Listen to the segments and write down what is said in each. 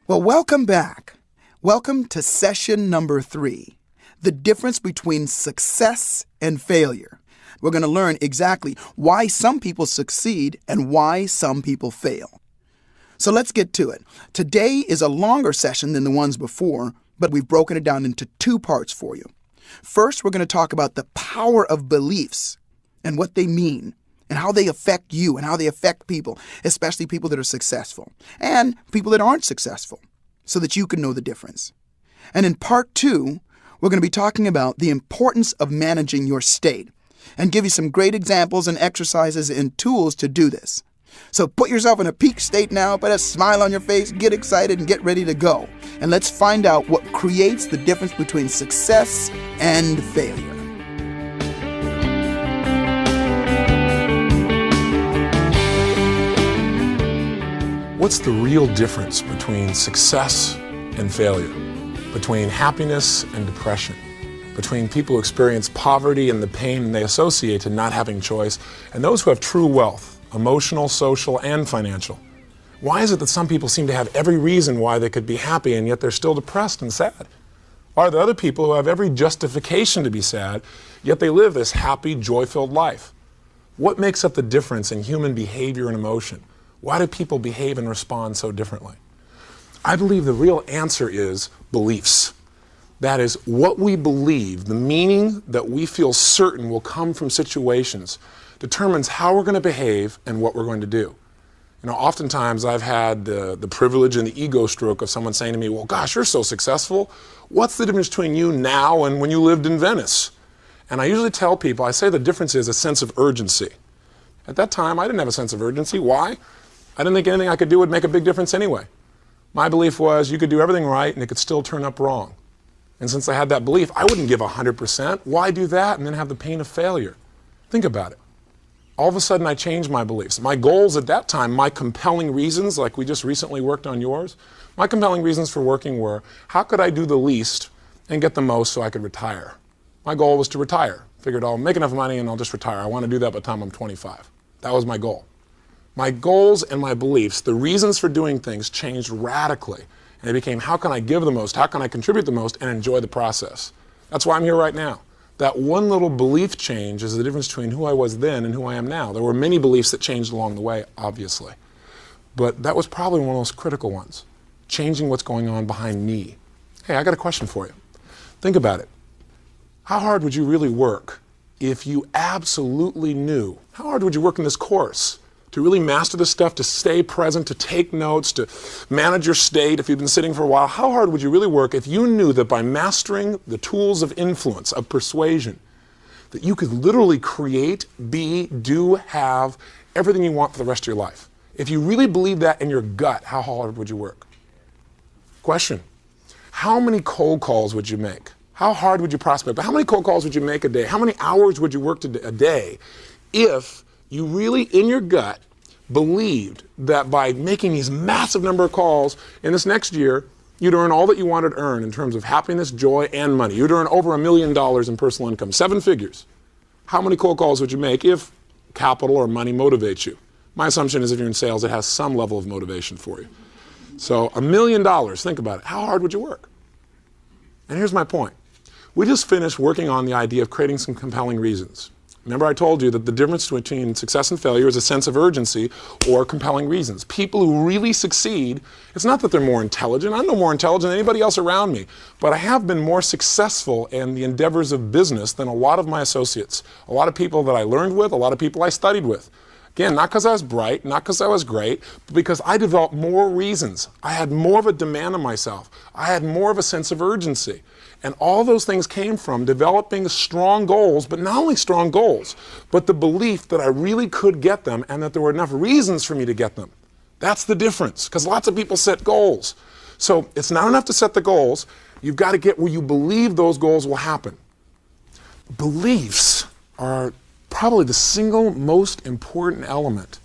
Well, welcome back. Welcome to session number 3, the difference between success and failure. We're going to learn exactly why some people succeed and why some people fail. So let's get to it. Today is a longer session than the ones before, but we've broken it down into 2 parts for you. First, we're going to talk about the power of beliefs and what they mean, and how they affect you and how they affect people, especially people that are successful and people that aren't successful, so that you can know the difference. And in part 2, we're going to be talking about the importance of managing your state and give you some great examples and exercises and tools to do this. So put yourself in a peak state now, put a smile on your face, get excited and get ready to go. And let's find out what creates the difference between success and failure. What's the real difference between success and failure? Between happiness and depression? Between people who experience poverty and the pain they associate to not having choice, and those who have true wealth, emotional, social, and financial? Why is it that some people seem to have every reason why they could be happy and yet they're still depressed and sad? Why are there other people who have every justification to be sad, yet they live this happy, joy-filled life? What makes up the difference in human behavior and emotion? Why do people behave and respond so differently? I believe the real answer is beliefs. That is, what we believe, the meaning that we feel certain will come from situations, determines how we're going to behave and what we're going to do. You know, oftentimes I've had the privilege and the ego stroke of someone saying to me, well, gosh, you're so successful. What's the difference between you now and when you lived in Venice? And I usually tell people, I say the difference is a sense of urgency. At that time, I didn't have a sense of urgency. Why? I didn't think anything I could do would make a big difference anyway. My belief was you could do everything right and it could still turn up wrong. And since I had that belief, I wouldn't give 100%. Why do that and then have the pain of failure? Think about it. All of a sudden I changed my beliefs. My goals at that time, my compelling reasons, like we just recently worked on yours, my compelling reasons for working were, how could I do the least and get the most so I could retire? My goal was to retire. Figured I'll make enough money and I'll just retire. I want to do that by the time I'm 25. That was my goal. My goals and my beliefs, the reasons for doing things changed radically. And it became, how can I give the most? How can I contribute the most and enjoy the process? That's why I'm here right now. That one little belief change is the difference between who I was then and who I am now. There were many beliefs that changed along the way, obviously. But that was probably one of the most critical ones. Changing what's going on behind me. Hey, I got a question for you. Think about it. How hard would you really work if you absolutely knew? How hard would you work in this course to really master this stuff, to stay present, to take notes, to manage your state if you've been sitting for a while? How hard would you really work if you knew that by mastering the tools of influence, of persuasion, that you could literally create, be, do, have everything you want for the rest of your life? If you really believe that in your gut, how hard would you work? Question. How many cold calls would you make? How hard would you prospect? But how many cold calls would you make a day? How many hours would you work a day if you really, in your gut, believed that by making these massive number of calls in this next year, you'd earn all that you wanted to earn in terms of happiness, joy, and money? You'd earn over $1 million in personal income, 7 figures. How many cold calls would you make if capital or money motivates you? My assumption is if you're in sales, it has some level of motivation for you. So $1 million, think about it. How hard would you work? And here's my point. We just finished working on the idea of creating some compelling reasons. Remember I told you that the difference between success and failure is a sense of urgency or compelling reasons. People who really succeed, it's not that they're more intelligent. I'm no more intelligent than anybody else around me, but I have been more successful in the endeavors of business than a lot of my associates, a lot of people that I learned with, a lot of people I studied with. Again, not because I was bright, not because I was great, but because I developed more reasons. I had more of a demand on myself. I had more of a sense of urgency. And all those things came from developing strong goals, but not only strong goals, but the belief that I really could get them and that there were enough reasons for me to get them. That's the difference, because lots of people set goals. So it's not enough to set the goals. You've got to get where you believe those goals will happen. Beliefs are probably the single most important element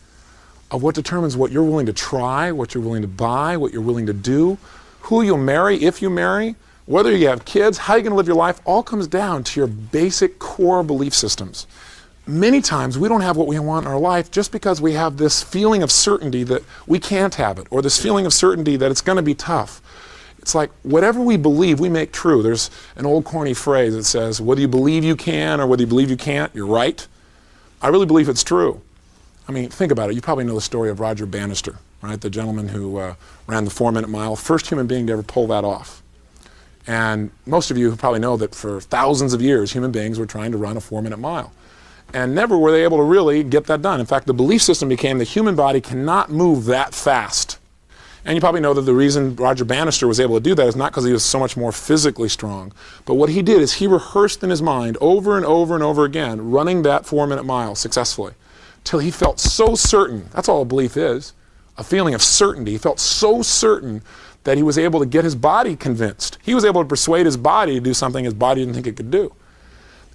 of what determines what you're willing to try, what you're willing to buy, what you're willing to do, who you'll marry if you marry, whether you have kids, how you're going to live your life, all comes down to your basic core belief systems. many times we don't have what we want in our life just because we have this feeling of certainty that we can't have it, or this feeling of certainty that it's going to be tough. It's like whatever we believe, we make true. There's an old corny phrase that says, whether you believe you can or whether you believe you can't, you're right. I really believe it's true. I mean, think about it. You probably know the story of Roger Bannister, right? The gentleman who ran the 4-minute mile, first human being to ever pull that off. And most of you probably know that for thousands of years, human beings were trying to run a 4-minute mile. And never were they able to really get that done. In fact, the belief system became the human body cannot move that fast. And you probably know that the reason Roger Bannister was able to do that is not because he was so much more physically strong, but what he did is he rehearsed in his mind over and over and over again, running that 4-minute mile successfully, till he felt so certain. That's all a belief is, a feeling of certainty. He felt so certain that he was able to get his body convinced. He was able to persuade his body to do something his body didn't think it could do.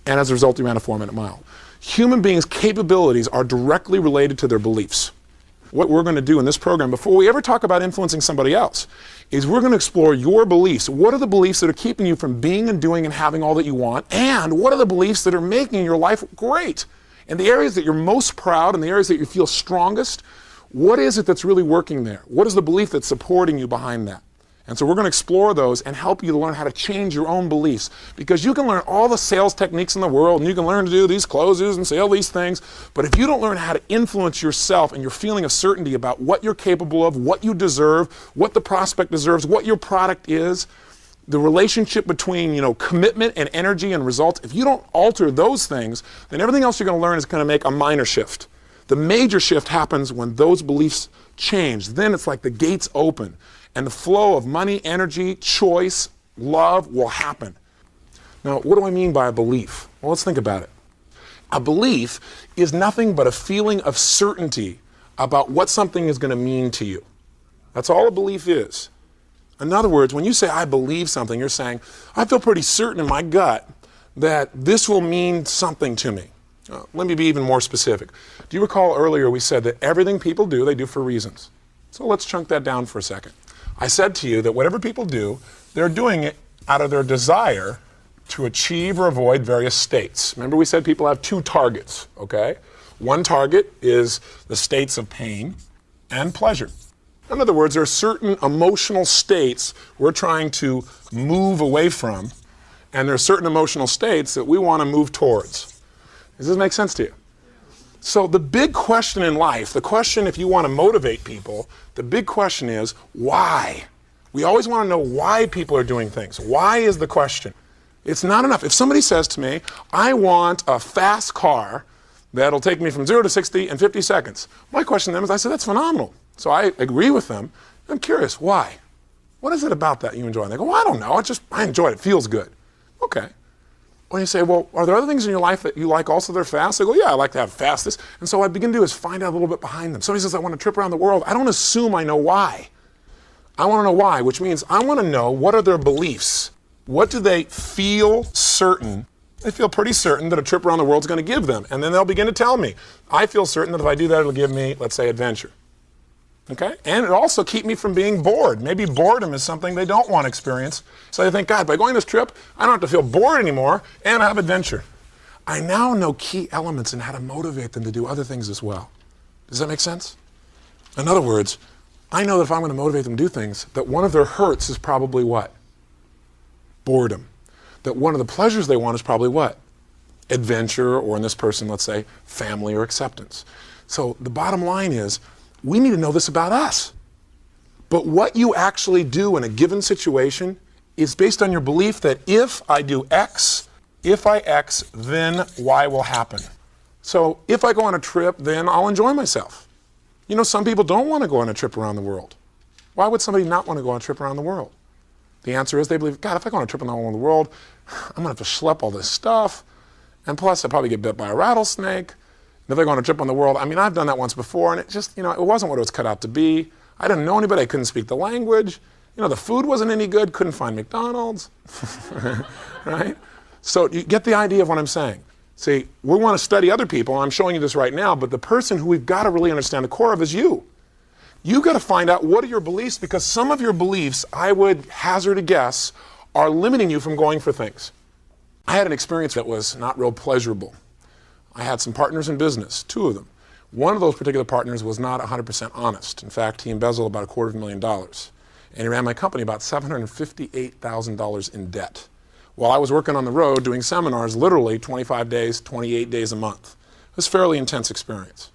And as a result, he ran a 4-minute mile. Human beings' capabilities are directly related to their beliefs. What we're going to do in this program, before we ever talk about influencing somebody else, is we're going to explore your beliefs. What are the beliefs that are keeping you from being and doing and having all that you want? And what are the beliefs that are making your life great? In the areas that you're most proud, in the areas that you feel strongest, what is it that's really working there? What is the belief that's supporting you behind that? And so we're going to explore those and help you to learn how to change your own beliefs. Because you can learn all the sales techniques in the world, and you can learn to do these closes and sell these things, but if you don't learn how to influence yourself and your feeling of certainty about what you're capable of, what you deserve, what the prospect deserves, what your product is, the relationship between, commitment and energy and results, if you don't alter those things, then everything else you're going to learn is going to make a minor shift. The major shift happens when those beliefs change. Then it's like the gates open, and the flow of money, energy, choice, love will happen. Now, what do I mean by a belief? Well, let's think about it. A belief is nothing but a feeling of certainty about what something is going to mean to you. That's all a belief is. In other words, when you say, I believe something, you're saying, I feel pretty certain in my gut that this will mean something to me. Let me be even more specific. Do you recall earlier we said that everything people do, they do for reasons? So let's chunk that down for a second. I said to you that whatever people do, they're doing it out of their desire to achieve or avoid various states. Remember we said people have 2 targets, okay? One target is the states of pain and pleasure. In other words, there are certain emotional states we're trying to move away from, and there are certain emotional states that we want to move towards. Does this make sense to you? So the big question in life, the question if you want to motivate people, the big question is why? We always want to know why people are doing things. Why is the question? It's not enough. If somebody says to me, I want a fast car that'll take me from 0 to 60 in 50 seconds. My question to them is, I said, that's phenomenal. So I agree with them. I'm curious, why? What is it about that you enjoy? And they go, well, I don't know. I enjoy it. It feels good. Okay. When you say, well, are there other things in your life that you like also that are fast? They go, yeah, I like to have fastest. And so what I begin to do is find out a little bit behind them. Somebody says, I want to trip around the world. I don't assume I know why. I want to know why, which means I want to know what are their beliefs. What do they feel certain? They feel pretty certain that a trip around the world is going to give them. And then they'll begin to tell me, I feel certain that if I do that, it'll give me, let's say, adventure. Okay? And it'll also keep me from being bored. Maybe boredom is something they don't want to experience. So they think, God, by going on this trip, I don't have to feel bored anymore, and I have adventure. I now know key elements in how to motivate them to do other things as well. Does that make sense? In other words, I know that if I'm going to motivate them to do things, that one of their hurts is probably what? Boredom. That one of the pleasures they want is probably what? Adventure, or in this person, let's say, family or acceptance. So the bottom line is, we need to know this about us. But what you actually do in a given situation is based on your belief that if I do X, if I X, then Y will happen. So if I go on a trip, then I'll enjoy myself. You know, some people don't want to go on a trip around the world. Why would somebody not want to go on a trip around the world? The answer is they believe, God, if I go on a trip around the world, I'm going to have to schlep all this stuff. And plus, I'll probably get bit by a rattlesnake. And if I go on a trip on the world, I mean, I've done that once before, and it just, it wasn't what it was cut out to be. I didn't know anybody. I couldn't speak the language. The food wasn't any good. Couldn't find McDonald's. Right? So you get the idea of what I'm saying. See, we want to study other people, and I'm showing you this right now, but the person who we've got to really understand the core of is you. You've got to find out what are your beliefs, because some of your beliefs, I would hazard a guess, are limiting you from going for things. I had an experience that was not real pleasurable. I had some partners in business, 2 of them. One of those particular partners was not 100% honest. In fact, he embezzled about $250,000. And he ran my company about $758,000 in debt, while I was working on the road doing seminars literally 25 days, 28 days a month. It was a fairly intense experience.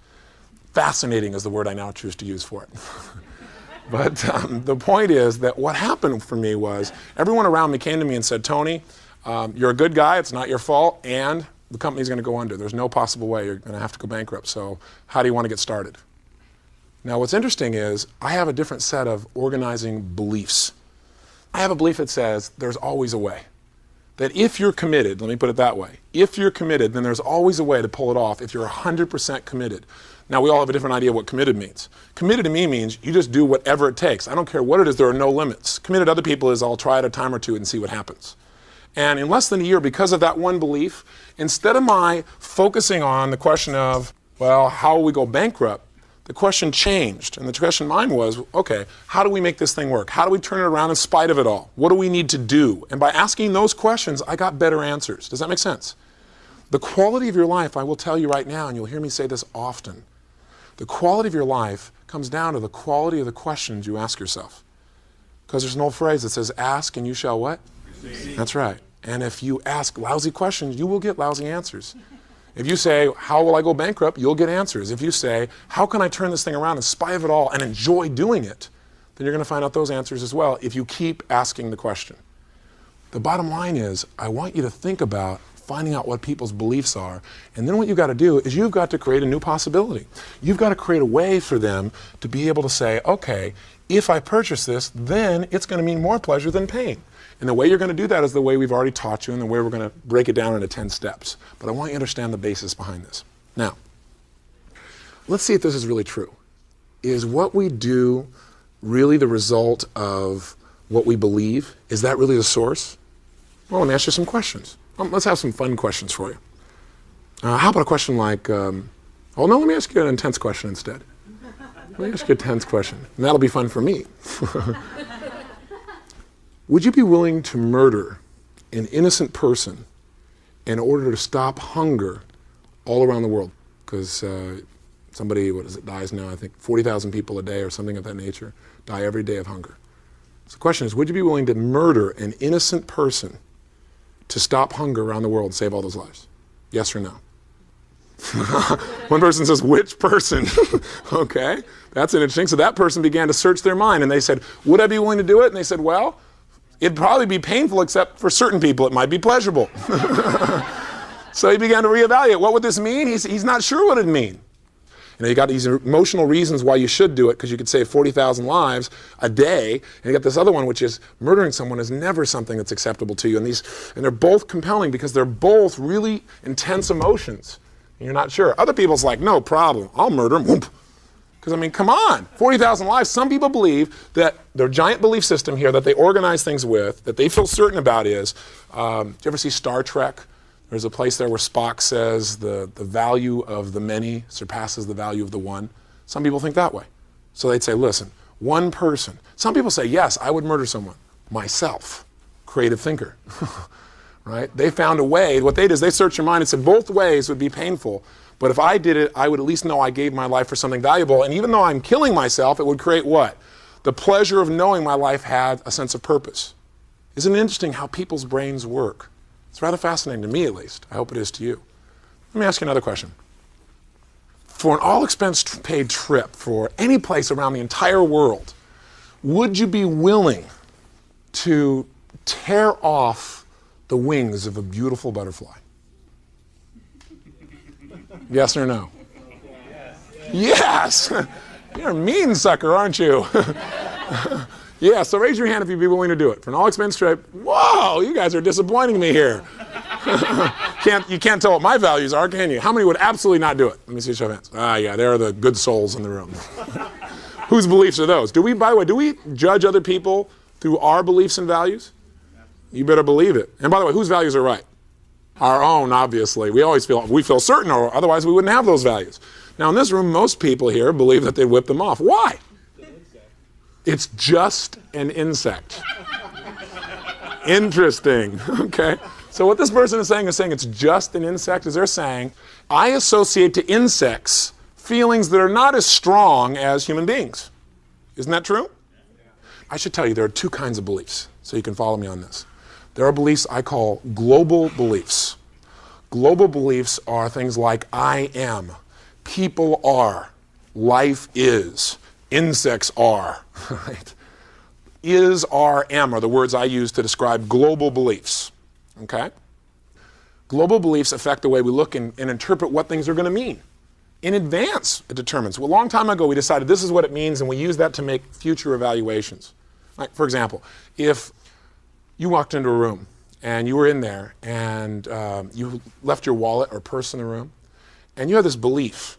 Fascinating is the word I now choose to use for it. But the point is that what happened for me was everyone around me came to me and said, Tony, you're a good guy, it's not your fault, and the company's going to go under. There's no possible way you're going to have to go bankrupt, so how do you want to get started? Now what's interesting is I have a different set of organizing beliefs. I have a belief that says there's always a way. That if you're committed, let me put it that way, if you're committed, then there's always a way to pull it off if you're 100% committed. Now we all have a different idea of what committed means. Committed to me means you just do whatever it takes. I don't care what it is, there are no limits. Committed to other people is I'll try it a time or two and see what happens. And in less than a year, because of that one belief, instead of my focusing on the question of, well, how will we go bankrupt, the question changed. And the question in mine was, okay, how do we make this thing work? How do we turn it around in spite of it all? What do we need to do? And by asking those questions, I got better answers. Does that make sense? The quality of your life, I will tell you right now, and you'll hear me say this often, the quality of your life comes down to the quality of the questions you ask yourself. Because there's an old phrase that says, ask and you shall what? Receive. That's right. And if you ask lousy questions, you will get lousy answers. If you say, how will I go bankrupt? You'll get answers. If you say, how can I turn this thing around in spite of it all and enjoy doing it? Then you're going to find out those answers as well if you keep asking the question. The bottom line is, I want you to think about finding out what people's beliefs are. And then what you've got to do is you've got to create a new possibility. You've got to create a way for them to be able to say, okay, if I purchase this, then it's going to mean more pleasure than pain. And the way you're going to do that is the way we've already taught you and the way we're going to break it down into 10 steps. But I want you to understand the basis behind this. Now, let's see if this is really true. Is what we do really the result of what we believe? Is that really the source? Well, let me ask you some questions. Let's have some fun questions for you. How about a question like, let me ask you an intense question instead. Let me ask you a tense question, and that'll be fun for me. Would you be willing to murder an innocent person in order to stop hunger all around the world? Because somebody, dies now, I think 40,000 people a day or something of that nature die every day of hunger. So the question is, would you be willing to murder an innocent person to stop hunger around the world and save all those lives? Yes or no? One person says, which person? Okay, that's interesting. So that person began to search their mind and they said, would I be willing to do it? And they said, well, it'd probably be painful, except for certain people it might be pleasurable. So he began to reevaluate. What would this mean? He's not sure what it'd mean. You know, you got these emotional reasons why you should do it, because you could save 40,000 lives a day. And you got this other one, which is murdering someone is never something that's acceptable to you. And they're both compelling because they're both really intense emotions. And you're not sure. Other people's like, no problem, I'll murder him. Because, I mean, come on, 40,000 lives. Some people believe that their giant belief system here that they organize things with, that they feel certain about is, do you ever see Star Trek? There's a place there where Spock says the value of the many surpasses the value of the one. Some people think that way. So they'd say, listen, one person. Some people say, yes, I would murder someone. Myself, creative thinker, right? They found a way. What they did is they searched their mind and said both ways would be painful. But if I did it, I would at least know I gave my life for something valuable. And even though I'm killing myself, it would create what? The pleasure of knowing my life had a sense of purpose. Isn't it interesting how people's brains work? It's rather fascinating to me, at least. I hope it is to you. Let me ask you another question. For an all-expense-paid trip for any place around the entire world, would you be willing to tear off the wings of a beautiful butterfly? Yes or no? Yes! You're a mean sucker, aren't you? Yeah, so raise your hand if you'd be willing to do it. For an all-expense trip, whoa, you guys are disappointing me here. You can't tell what my values are, can you? How many would absolutely not do it? Let me see show of hands. Yeah, there are the good souls in the room. Whose beliefs are those? By the way, do we judge other people through our beliefs and values? You better believe it. And by the way, whose values are right? Our own, obviously. We feel certain, or otherwise we wouldn't have those values. Now in this room, most people here believe that they'd whip them off. Why? It's just an insect. Interesting, okay? So what this person is saying it's just an insect, is they're saying, I associate to insects feelings that are not as strong as human beings. Isn't that true? I should tell you there are two kinds of beliefs, so you can follow me on this. There are beliefs I call global beliefs. Global beliefs are things like I am, people are, life is, insects are, right? Is, are, am are the words I use to describe global beliefs, okay? Global beliefs affect the way we look and interpret what things are going to mean. In advance, it determines. Well, a long time ago, we decided this is what it means, and we use that to make future evaluations. Like, for example, if you walked into a room, and you were in there, and you left your wallet or purse in the room, and you have this belief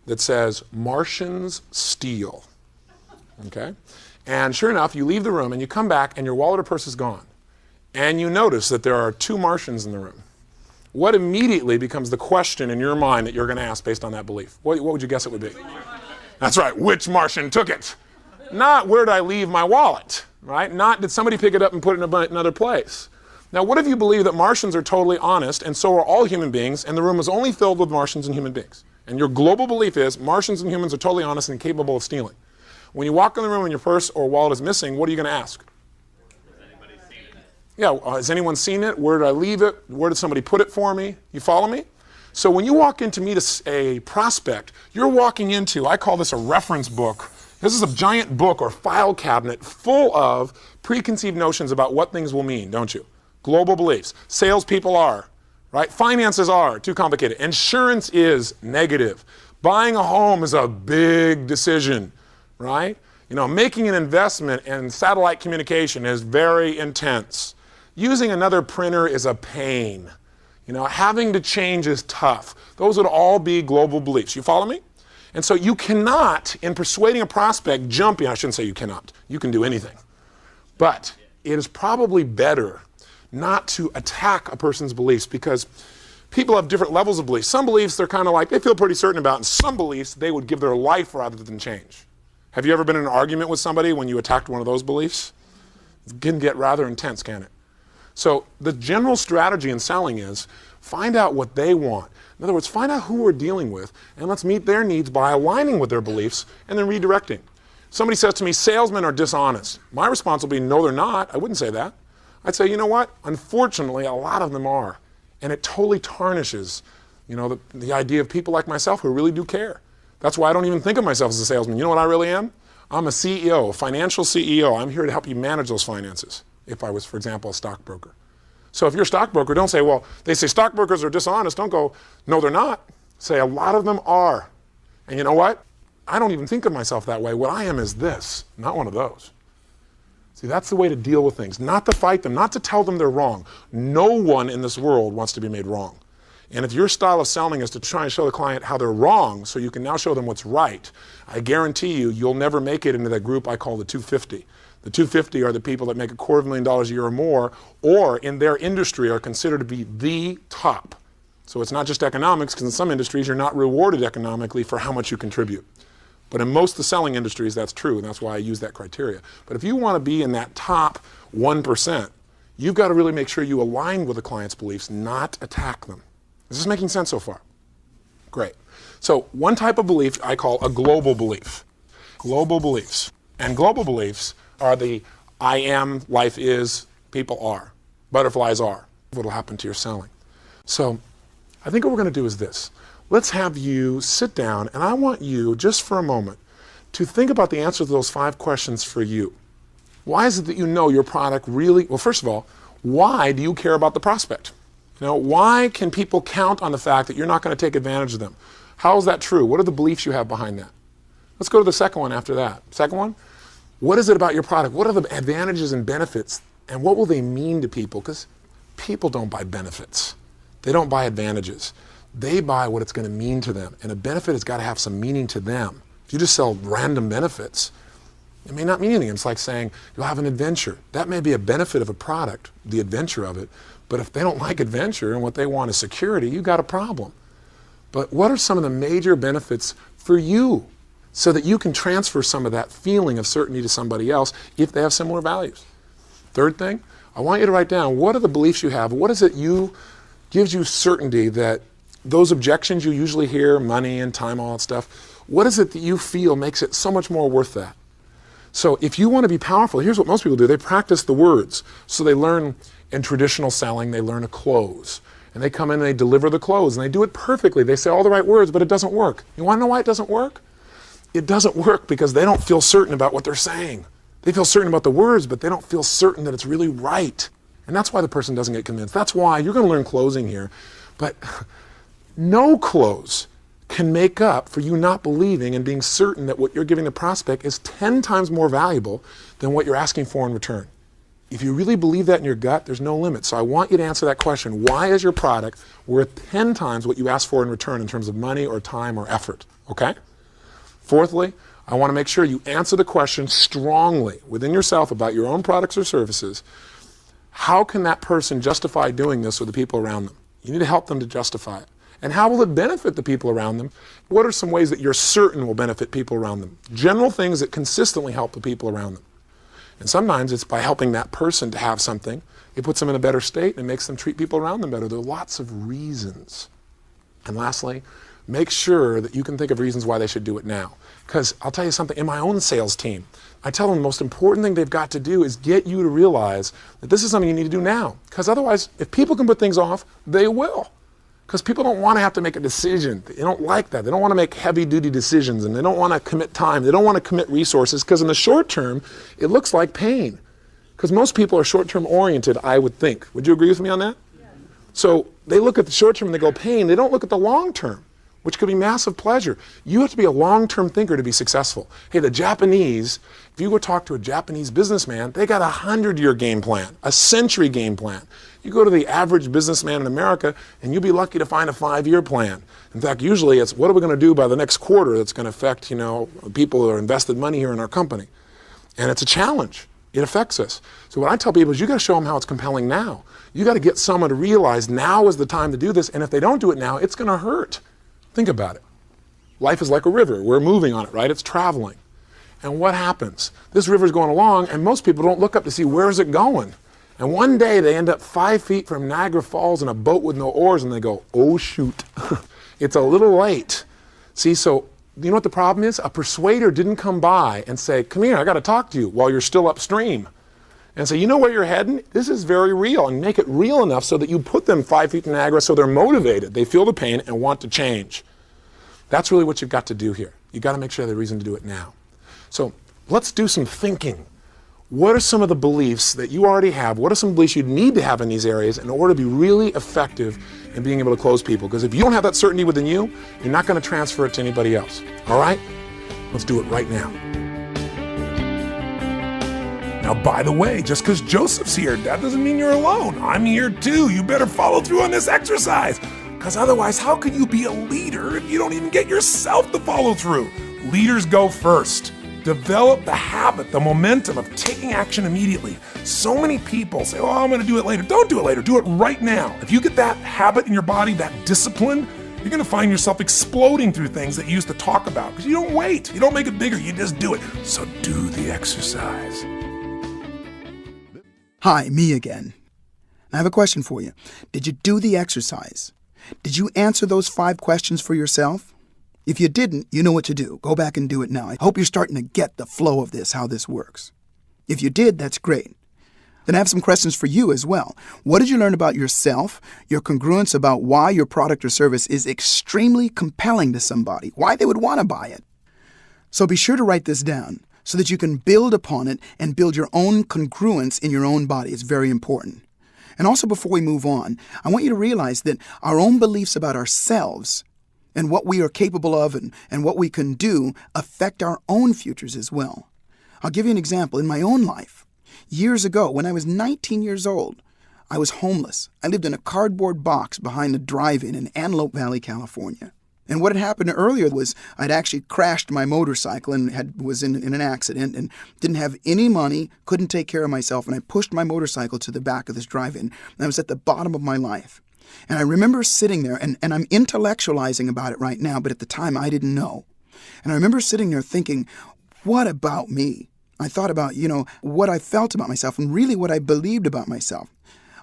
that says, Martians steal, okay? And sure enough, you leave the room, and you come back, and your wallet or purse is gone. And you notice that there are 2 Martians in the room. What immediately becomes the question in your mind that you're going to ask based on that belief? What would you guess it would be? That's right, which Martian took it? Not where did I leave my wallet, right? Not did somebody pick it up and put it in another place. Now, what if you believe that Martians are totally honest, and so are all human beings, and the room is only filled with Martians and human beings? And your global belief is Martians and humans are totally honest and capable of stealing. When you walk in the room and your purse or wallet is missing, what are you going to ask? Has anybody seen it? Yeah, has anyone seen it? Where did I leave it? Where did somebody put it for me? You follow me? So when you walk in to meet a prospect, you're walking into, I call this a reference book. This is a giant book or file cabinet full of preconceived notions about what things will mean, don't you? Global beliefs. Salespeople are, right? Finances are too complicated. Insurance is negative. Buying a home is a big decision, right? You know, making an investment in satellite communication is very intense. Using another printer is a pain. You know, having to change is tough. Those would all be global beliefs. You follow me? And so you cannot, in persuading a prospect, jump in. I shouldn't say you cannot. You can do anything. But it is probably better not to attack a person's beliefs, because people have different levels of beliefs. Some beliefs they're kind of like they feel pretty certain about, and some beliefs they would give their life rather than change. Have you ever been in an argument with somebody when you attacked one of those beliefs? It can get rather intense, can it? So the general strategy in selling is find out what they want. In other words, find out who we're dealing with, and let's meet their needs by aligning with their beliefs and then redirecting. Somebody says to me, salesmen are dishonest. My response will be, no, they're not. I wouldn't say that. I'd say, you know what? Unfortunately, a lot of them are. And it totally tarnishes, you know, the idea of people like myself who really do care. That's why I don't even think of myself as a salesman. You know what I really am? I'm a CEO, a financial CEO. I'm here to help you manage those finances if I was, for example, a stockbroker. So if you're a stockbroker, don't say, well, they say stockbrokers are dishonest. Don't go, no, they're not. Say, a lot of them are. And you know what? I don't even think of myself that way. What I am is this, not one of those. See, that's the way to deal with things. Not to fight them, not to tell them they're wrong. No one in this world wants to be made wrong. And if your style of selling is to try and show the client how they're wrong so you can now show them what's right, I guarantee you, you'll never make it into that group I call the 250. The 250 are the people that make $250,000 a year or more, or in their industry are considered to be the top. So it's not just economics, because in some industries you're not rewarded economically for how much you contribute. But in most of the selling industries, that's true, and that's why I use that criteria. But if you want to be in that top 1%, you've got to really make sure you align with the client's beliefs, not attack them. Is this making sense so far? Great. So one type of belief I call a global belief. Global beliefs. And global beliefs are the I am, life is, people are, butterflies are. What will happen to your selling? So I think what we're going to do is this. Let's have you sit down, and I want you, just for a moment, to think about the answer to those 5 questions for you. Why is it that you know your product really, well, first of all, why do you care about the prospect? You know, why can people count on the fact that you're not going to take advantage of them? How is that true? What are the beliefs you have behind that? Let's go to the second one after that. Second one, what is it about your product? What are the advantages and benefits, and what will they mean to people? Because people don't buy benefits. They don't buy advantages. They buy what it's going to mean to them, and a benefit has got to have some meaning to them. If you just sell random benefits, it may not mean anything. It's like saying you'll have an adventure. That may be a benefit of a product, the adventure of it, but if they don't like adventure and what they want is security, you've got a problem. But what are some of the major benefits for you so that you can transfer some of that feeling of certainty to somebody else if they have similar values? Third thing, I want you to write down, what are the beliefs you have? What is it gives you certainty that those objections you usually hear, money and time, all that stuff, what is it that you feel makes it so much more worth that? So if you want to be powerful, here's what most people do. They practice the words. So they learn in traditional selling, they learn a close. And they come in and they deliver the close, and they do it perfectly. They say all the right words, but it doesn't work. You want to know why it doesn't work? It doesn't work because they don't feel certain about what they're saying. They feel certain about the words, but they don't feel certain that it's really right. And that's why the person doesn't get convinced. That's why you're going to learn closing here. But no close can make up for you not believing and being certain that what you're giving the prospect is 10 times more valuable than what you're asking for in return. If you really believe that in your gut, there's no limit. So I want you to answer that question. Why is your product worth 10 times what you ask for in return in terms of money or time or effort? Okay? Fourthly, I want to make sure you answer the question strongly within yourself about your own products or services. How can that person justify doing this with the people around them? You need to help them to justify it. And how will it benefit the people around them? What are some ways that you're certain will benefit people around them? General things that consistently help the people around them. And sometimes it's by helping that person to have something. It puts them in a better state and makes them treat people around them better. There are lots of reasons. And lastly, make sure that you can think of reasons why they should do it now. Because I'll tell you something, in my own sales team, I tell them the most important thing they've got to do is get you to realize that this is something you need to do now. Because otherwise, if people can put things off, they will. Because people don't want to have to make a decision. They don't like that. They don't want to make heavy-duty decisions, and they don't want to commit time. They don't want to commit resources, because in the short term, it looks like pain. Because most people are short-term oriented, I would think. Would you agree with me on that? Yeah. So they look at the short term and they go pain. They don't look at the long term, which could be massive pleasure. You have to be a long-term thinker to be successful. Hey, the Japanese, if you go talk to a Japanese businessman, they got a 100-year game plan, a century game plan. You go to the average businessman in America, and you'll be lucky to find a 5-year plan. In fact, usually it's, what are we going to do by the next quarter that's going to affect, people who are invested money here in our company? And it's a challenge. It affects us. So what I tell people is you got to show them how it's compelling now. You got to get someone to realize now is the time to do this, and if they don't do it now, it's going to hurt. Think about it. Life is like a river. We're moving on it, right? It's traveling. And what happens? This river's going along, and most people don't look up to see where is it going. And one day they end up 5 feet from Niagara Falls in a boat with no oars, and they go, oh shoot, it's a little late. See, so you know what the problem is? A persuader didn't come by and say, come here, I got to talk to you while you're still upstream. And say, you know where you're heading? This is very real, and make it real enough so that you put them 5 feet in Niagara so they're motivated. They feel the pain and want to change. That's really what you've got to do here. You've got to make sure they have a reason to do it now. So let's do some thinking. What are some of the beliefs that you already have? What are some beliefs you need to have in these areas in order to be really effective in being able to close people? Because if you don't have that certainty within you, you're not going to transfer it to anybody else. All right? Let's do it right now. Now, by the way, just because Joseph's here, that doesn't mean you're alone. I'm here too. You better follow through on this exercise. Because otherwise, how can you be a leader if you don't even get yourself to follow through? Leaders go first. Develop the habit, the momentum of taking action immediately. So many people say, oh, I'm going to do it later. Don't do it later. Do it right now. If you get that habit in your body, that discipline, you're going to find yourself exploding through things that you used to talk about. Because you don't wait. You don't make it bigger. You just do it. So do the exercise. Hi, me again. I have a question for you. Did you do the exercise? Did you answer those 5 questions for yourself? If you didn't, you know what to do. Go back and do it now. I hope you're starting to get the flow of this, how this works. If you did, that's great. Then I have some questions for you as well. What did you learn about yourself, your congruence about why your product or service is extremely compelling to somebody, why they would want to buy it? So be sure to write this down so that you can build upon it and build your own congruence in your own body. It's very important. And also before we move on, I want you to realize that our own beliefs about ourselves and what we are capable of and what we can do affect our own futures as well. I'll give you an example. In my own life, years ago, when I was 19 years old, I was homeless. I lived in a cardboard box behind a drive-in in Antelope Valley, California. And what had happened earlier was I'd actually crashed my motorcycle and was in an accident and didn't have any money, couldn't take care of myself, and I pushed my motorcycle to the back of this drive-in. And I was at the bottom of my life. And I remember sitting there, and I'm intellectualizing about it right now, but at the time I didn't know. And I remember sitting there thinking, what about me? I thought about, what I felt about myself and really what I believed about myself.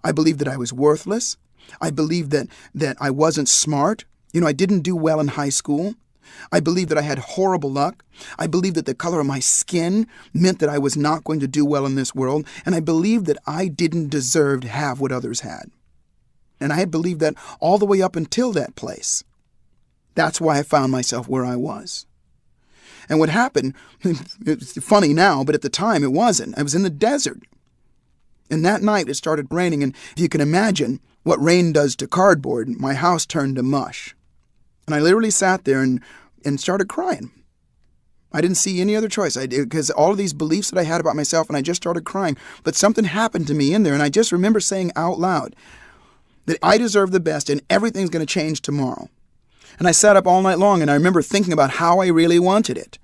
I believed that I was worthless. I believed that I wasn't smart. I didn't do well in high school. I believed that I had horrible luck. I believed that the color of my skin meant that I was not going to do well in this world. And I believed that I didn't deserve to have what others had. And I had believed that all the way up until that place. That's why I found myself where I was. And what happened, it's funny now, but at the time it wasn't. I was in the desert. And that night it started raining. And if you can imagine what rain does to cardboard, my house turned to mush. And I literally sat there and started crying. I didn't see any other choice. Because all of these beliefs that I had about myself, and I just started crying. But something happened to me in there, and I just remember saying out loud that I deserve the best and everything's going to change tomorrow. And I sat up all night long, and I remember thinking about how I really wanted it,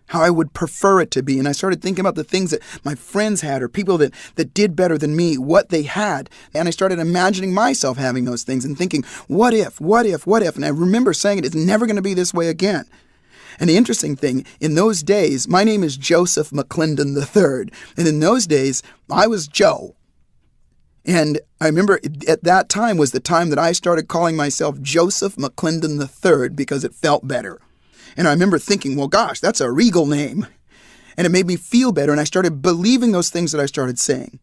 how I would prefer it to be. And I started thinking about the things that my friends had or people that did better than me, what they had. And I started imagining myself having those things and thinking, what if? And I remember saying it's never going to be this way again. And the interesting thing, in those days, my name is Joseph McClendon III. And in those days, I was Joe. And I remember at that time was the time that I started calling myself Joseph McClendon III because it felt better. And I remember thinking, well, gosh, that's a regal name. And it made me feel better. And I started believing those things that I started saying.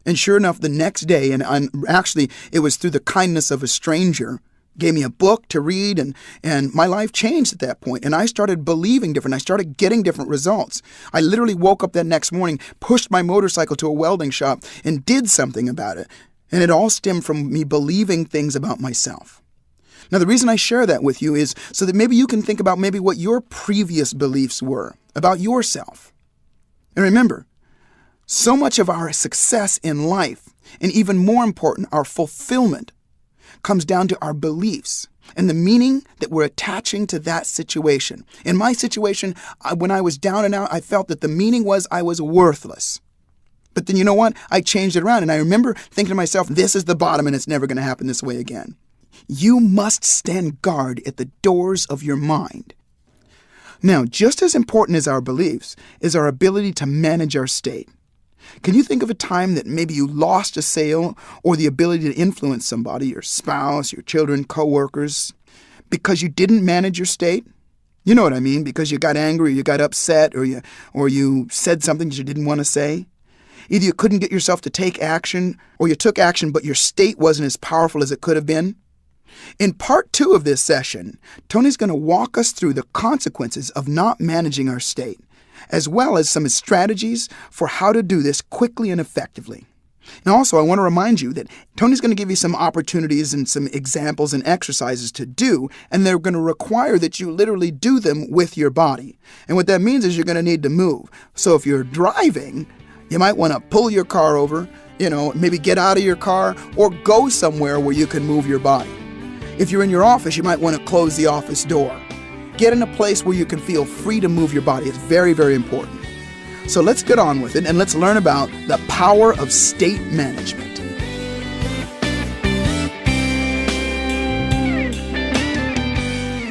And sure enough, the next day, and actually it was through the kindness of a stranger, gave me a book to read, and my life changed at that point. And I started believing different. I started getting different results. I literally woke up that next morning, pushed my motorcycle to a welding shop, and did something about it. And it all stemmed from me believing things about myself. Now, the reason I share that with you is so that maybe you can think about maybe what your previous beliefs were about yourself. And remember, so much of our success in life, and even more important, our fulfillment, comes down to our beliefs and the meaning that we're attaching to that situation. In my situation, when I was down and out, I felt that the meaning was I was worthless. But then you know what? I changed it around, and I remember thinking to myself, this is the bottom and it's never going to happen this way again. You must stand guard at the doors of your mind. Now, just as important as our beliefs is our ability to manage our state. Can you think of a time that maybe you lost a sale or the ability to influence somebody, your spouse, your children, coworkers, because you didn't manage your state? You know what I mean, because you got angry, or you got upset, or you said something that you didn't want to say. Either you couldn't get yourself to take action, or you took action, but your state wasn't as powerful as it could have been. In part 2 of this session, Tony's going to walk us through the consequences of not managing our state, as well as some strategies for how to do this quickly and effectively. And also, I want to remind you that Tony's going to give you some opportunities and some examples and exercises to do, and they're going to require that you literally do them with your body. And what that means is you're going to need to move. So if you're driving, you might want to pull your car over, maybe get out of your car or go somewhere where you can move your body. If you're in your office, you might want to close the office door. Get in a place where you can feel free to move your body. It's very, very important. So let's get on with it and let's learn about the power of state management.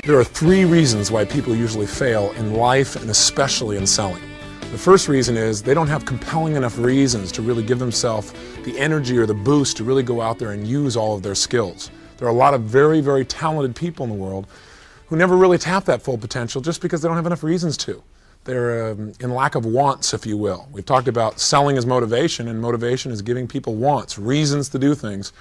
There are 3 reasons why people usually fail in life and especially in selling. The first reason is they don't have compelling enough reasons to really give themselves the energy or the boost to really go out there and use all of their skills. There are a lot of very, very talented people in the world who never really tap that full potential just because they don't have enough reasons to. They're in lack of wants, if you will. We've talked about selling as motivation, and motivation is giving people wants, reasons to do things.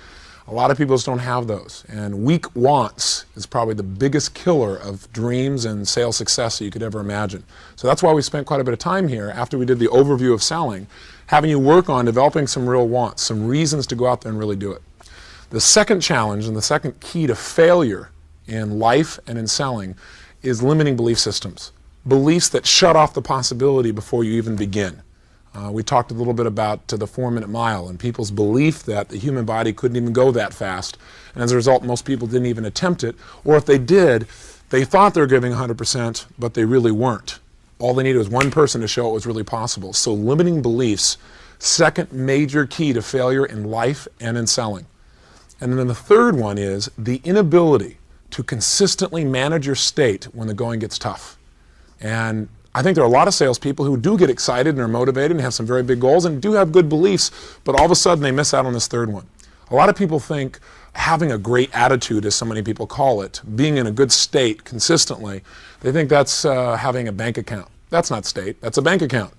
A lot of people just don't have those. And weak wants is probably the biggest killer of dreams and sales success that you could ever imagine. So that's why we spent quite a bit of time here, after we did the overview of selling, having you work on developing some real wants, some reasons to go out there and really do it. The second challenge and the second key to failure in life and in selling is limiting belief systems. Beliefs that shut off the possibility before you even begin. We talked a little bit about the 4-minute mile and people's belief that the human body couldn't even go that fast. And as a result, most people didn't even attempt it. Or if they did, they thought they were giving 100%, but they really weren't. All they needed was one person to show it was really possible. So limiting beliefs, second major key to failure in life and in selling. And then the third one is the inability to consistently manage your state when the going gets tough. And I think there are a lot of salespeople who do get excited and are motivated and have some very big goals and do have good beliefs, but all of a sudden they miss out on this third one. A lot of people think having a great attitude, as so many people call it, being in a good state consistently, they think that's having a bank account. That's not state, that's a bank account.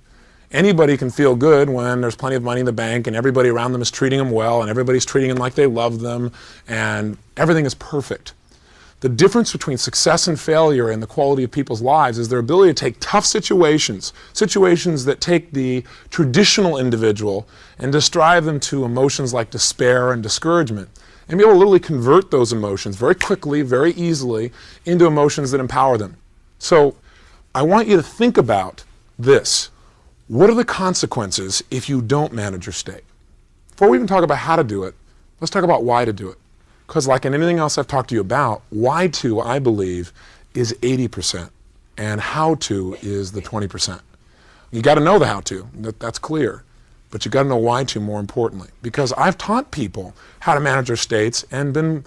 Anybody can feel good when there's plenty of money in the bank and everybody around them is treating them well and everybody's treating them like they love them and everything is perfect. The difference between success and failure in the quality of people's lives is their ability to take tough situations, situations that take the traditional individual and just drive them to emotions like despair and discouragement, and be able to literally convert those emotions very quickly, very easily, into emotions that empower them. So I want you to think about this. What are the consequences if you don't manage your state? Before we even talk about how to do it, let's talk about why to do it. Because like in anything else I've talked to you about, why to, I believe, is 80%, and how to is the 20%. You got to know the how to, that's clear, but you got to know why to more importantly. Because I've taught people how to manage their states and been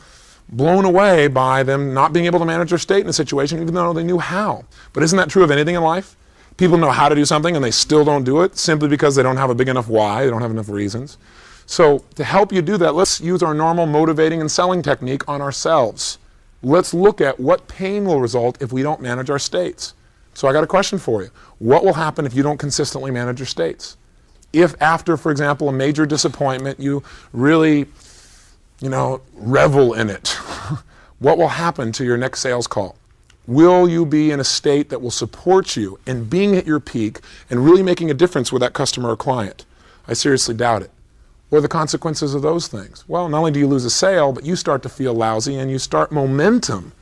blown away by them not being able to manage their state in a situation even though they knew how. But isn't that true of anything in life? People know how to do something and they still don't do it simply because they don't have a big enough why, they don't have enough reasons. So to help you do that, let's use our normal motivating and selling technique on ourselves. Let's look at what pain will result if we don't manage our states. So I got a question for you. What will happen if you don't consistently manage your states? If after, for example, a major disappointment, you really, revel in it, what will happen to your next sales call? Will you be in a state that will support you in being at your peak and really making a difference with that customer or client? I seriously doubt it. What are the consequences of those things? Well, not only do you lose a sale, but you start to feel lousy and you start momentum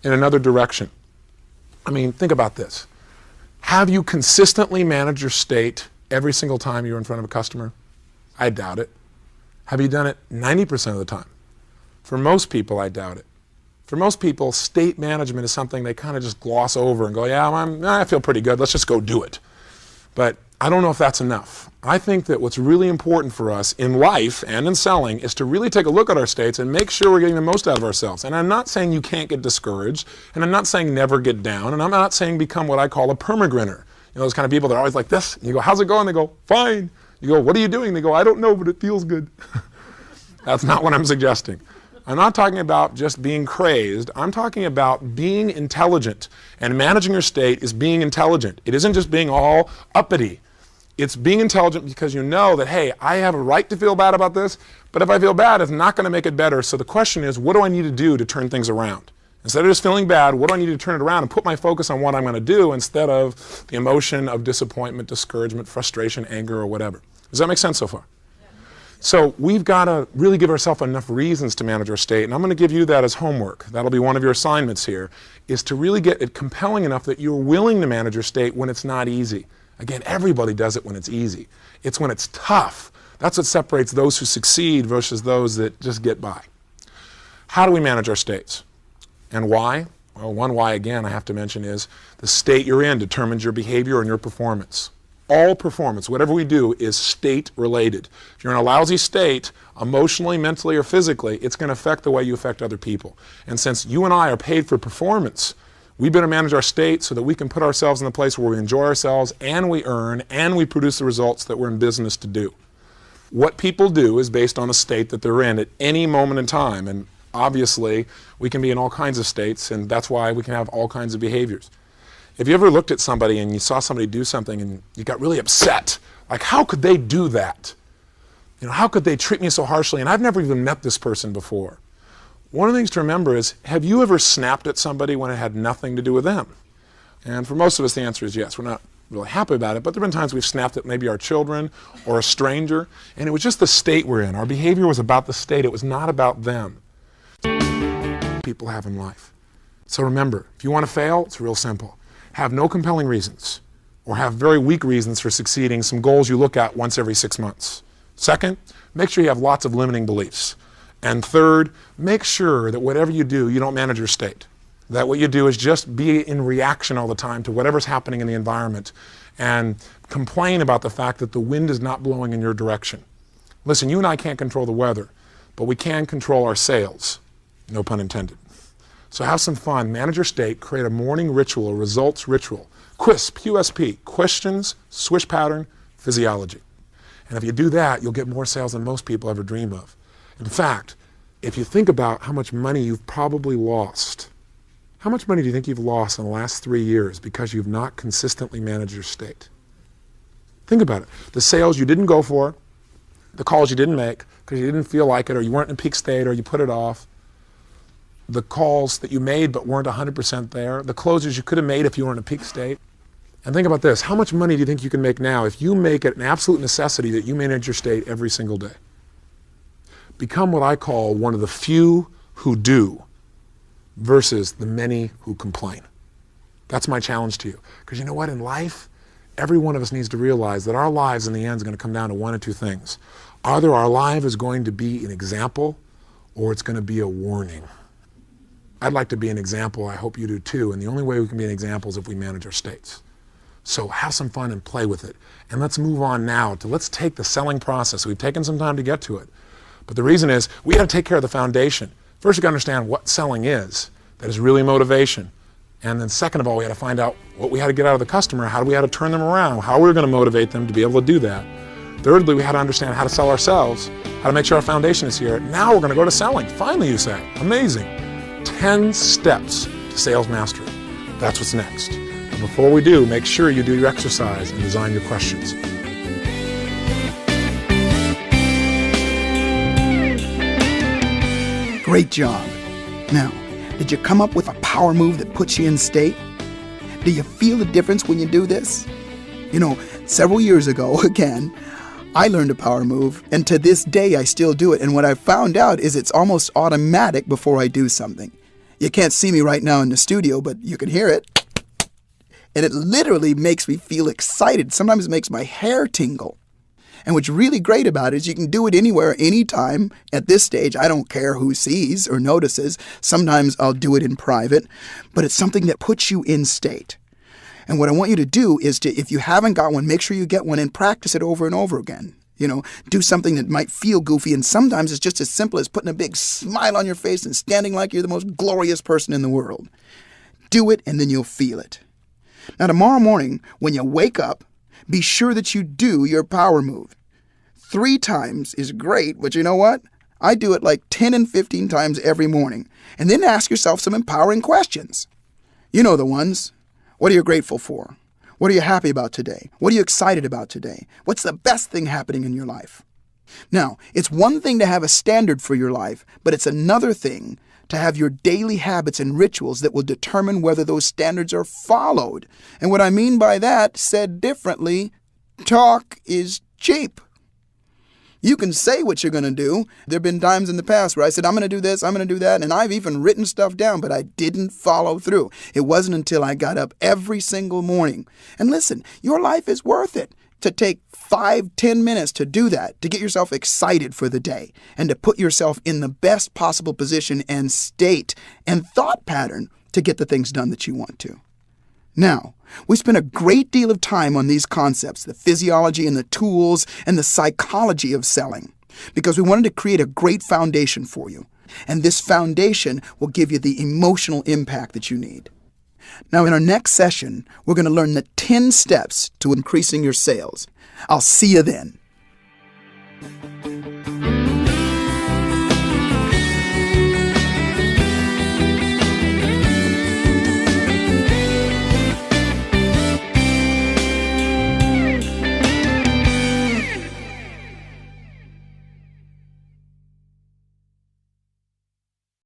in another direction. I mean, think about this. Have you consistently managed your state every single time you're in front of a customer? I doubt it. Have you done it 90% of the time? For most people, I doubt it. For most people, state management is something they kind of just gloss over and go, yeah, I feel pretty good, let's just go do it. But I don't know if that's enough. I think that what's really important for us in life and in selling is to really take a look at our states and make sure we're getting the most out of ourselves. And I'm not saying you can't get discouraged, and I'm not saying never get down, and I'm not saying become what I call a permagrinner. Those kind of people that are always like this. And you go, how's it going? They go, fine. You go, what are you doing? They go, I don't know, but it feels good. That's not what I'm suggesting. I'm not talking about just being crazed. I'm talking about being intelligent. And managing your state is being intelligent. It isn't just being all uppity. It's being intelligent because you know that, hey, I have a right to feel bad about this, but if I feel bad, it's not going to make it better. So the question is, what do I need to do to turn things around? Instead of just feeling bad, what do I need to turn it around and put my focus on what I'm going to do instead of the emotion of disappointment, discouragement, frustration, anger, or whatever? Does that make sense so far? So we've got to really give ourselves enough reasons to manage our state, and I'm going to give you that as homework. That'll be one of your assignments here, is to really get it compelling enough that you're willing to manage your state when it's not easy. Again, everybody does it when it's easy. It's when it's tough. That's what separates those who succeed versus those that just get by. How do we manage our states? And why? Well, one why, again, I have to mention is the state you're in determines your behavior and your performance. All performance, whatever we do, is state related. If you're in a lousy state, emotionally, mentally, or physically, it's going to affect the way you affect other people. And since you and I are paid for performance, we better manage our state so that we can put ourselves in a place where we enjoy ourselves and we earn and we produce the results that we're in business to do. What people do is based on a state that they're in at any moment in time. And obviously, we can be in all kinds of states, and that's why we can have all kinds of behaviors. Have you ever looked at somebody and you saw somebody do something and you got really upset? Like, how could they do that? How could they treat me so harshly? And I've never even met this person before. One of the things to remember is, have you ever snapped at somebody when it had nothing to do with them? And for most of us, the answer is yes. We're not really happy about it, but there have been times we've snapped at maybe our children or a stranger, and it was just the state we're in. Our behavior was about the state. It was not about them. People have in life. So remember, if you want to fail, it's real simple. Have no compelling reasons, or have very weak reasons for succeeding, some goals you look at once every 6 months. Second, make sure you have lots of limiting beliefs. And third, make sure that whatever you do, you don't manage your state. That what you do is just be in reaction all the time to whatever's happening in the environment and complain about the fact that the wind is not blowing in your direction. Listen, you and I can't control the weather, but we can control our sales. No pun intended. So have some fun, manage your state, create a morning ritual, a results ritual. QUISP, QSP, questions, switch pattern, physiology. And if you do that, you'll get more sales than most people ever dream of. In fact, if you think about how much money you've probably lost, how much money do you think you've lost in the last 3 years because you've not consistently managed your state? Think about it. The sales you didn't go for, the calls you didn't make because you didn't feel like it, or you weren't in peak state, or you put it off, the calls that you made but weren't 100% there, the closes you could have made if you were in a peak state. And think about this. How much money do you think you can make now if you make it an absolute necessity that you manage your state every single day? Become what I call one of the few who do versus the many who complain. That's my challenge to you. Because you know what? In life, every one of us needs to realize that our lives in the end is going to come down to one of two things. Either our life is going to be an example or it's going to be a warning. I'd like to be an example. I hope you do too. And the only way we can be an example is if we manage our states. So have some fun and play with it. And let's move on now to let's take the selling process. We've taken some time to get to it. But the reason is we got to take care of the foundation. First, you got to understand what selling is. That is really motivation. And then second of all, we had to find out what we had to get out of the customer, how we had to turn them around, how we were going to motivate them to be able to do that. Thirdly, we had to understand how to sell ourselves, how to make sure our foundation is here. Now we're going to go to selling. Finally, you say. Amazing. 10 steps to sales mastery. That's what's next. And before we do, make sure you do your exercise and design your questions. Great job. Now, did you come up with a power move that puts you in state? Do you feel the difference when you do this? You know, several years ago, again, I learned a power move, and to this day I still do it. And what I found out is it's almost automatic before I do something. You can't see me right now in the studio, but you can hear it. And it literally makes me feel excited. Sometimes it makes my hair tingle. And what's really great about it is you can do it anywhere, anytime. At this stage, I don't care who sees or notices. Sometimes I'll do it in private, but it's something that puts you in state. And what I want you to do is to, if you haven't got one, make sure you get one and practice it over and over again. You know, do something that might feel goofy, and sometimes it's just as simple as putting a big smile on your face and standing like you're the most glorious person in the world. Do it, and then you'll feel it. Now, tomorrow morning, when you wake up, be sure that you do your power move. 3 times is great, but you know what? I do it like 10 and 15 times every morning. And then ask yourself some empowering questions. You know the ones. What are you grateful for? What are you happy about today? What are you excited about today? What's the best thing happening in your life? Now, it's one thing to have a standard for your life, but it's another thing to have your daily habits and rituals that will determine whether those standards are followed. And what I mean by that, said differently, talk is cheap. You can say what you're going to do. There have been times in the past where I said, I'm going to do this, I'm going to do that, and I've even written stuff down, but I didn't follow through. It wasn't until I got up every single morning. And listen, your life is worth it to take 5-10 minutes to do that, to get yourself excited for the day, and to put yourself in the best possible position and state and thought pattern to get the things done that you want to. Now, we spent a great deal of time on these concepts, the physiology and the tools and the psychology of selling, because we wanted to create a great foundation for you. And this foundation will give you the emotional impact that you need. Now, in our next session, we're going to learn the 10 steps to increasing your sales. I'll see you then.